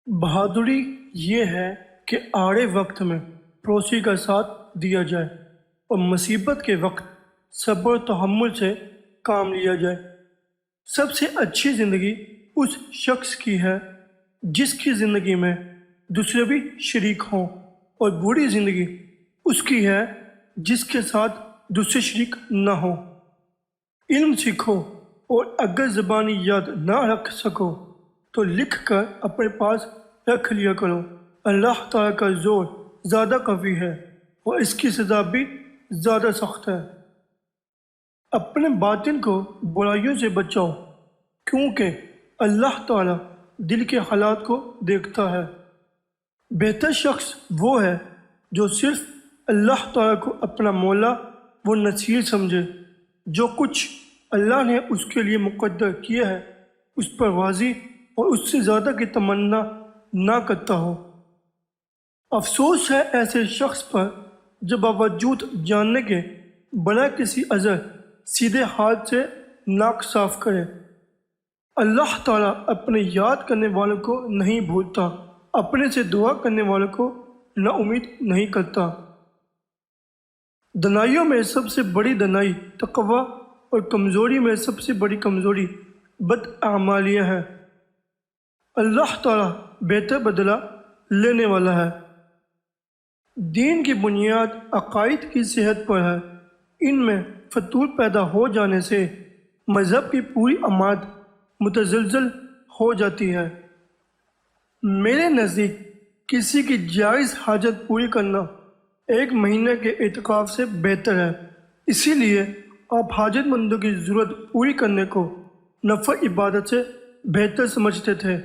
بہادری یہ ہے کہ آڑے وقت میں پڑوسی کا ساتھ دیا جائے اور مصیبت کے وقت صبر و تحمل سے کام لیا جائے۔ سب سے اچھی زندگی اس شخص کی ہے جس کی زندگی میں دوسرے بھی شریک ہوں، اور بری زندگی اس کی ہے جس کے ساتھ دوسرے شریک نہ ہوں۔ علم سیکھو، اور اگر زبانی یاد نہ رکھ سکو تو لکھ کر اپنے پاس رکھ لیا کرو۔ اللہ تعالیٰ کا زور زیادہ قوی ہے اور اس کی سزا بھی زیادہ سخت ہے۔ اپنے باطن کو برائیوں سے بچاؤ، کیونکہ اللہ تعالیٰ دل کے حالات کو دیکھتا ہے۔ بہتر شخص وہ ہے جو صرف اللہ تعالیٰ کو اپنا مولا و نصیر سمجھے، جو کچھ اللہ نے اس کے لیے مقدر کیا ہے اس پر راضی اور اس سے زیادہ کی تمنا نہ کرتا ہو۔ افسوس ہے ایسے شخص پر جو باوجود جاننے کے بلا کسی عذر سیدھے ہاتھ سے ناک صاف کرے۔ اللہ تعالیٰ اپنے یاد کرنے والوں کو نہیں بھولتا، اپنے سے دعا کرنے والوں کو نا امید نہیں کرتا۔ دنائیوں میں سب سے بڑی دنائی تقوی اور کمزوری میں سب سے بڑی کمزوری بدعمالیہ ہے۔ اللہ تعالیٰ بہتر بدلہ لینے والا ہے۔ دین کی بنیاد عقائد کی صحت پر ہے۔ ان میں فتور پیدا ہو جانے سے مذہب کی پوری عماد متزلزل ہو جاتی ہے۔ میرے نزدیک کسی کی جائز حاجت پوری کرنا 1 مہینے کے اعتکاف سے بہتر ہے۔ اسی لیے آپ حاجت مندوں کی ضرورت پوری کرنے کو نفل عبادت سے بہتر سمجھتے تھے۔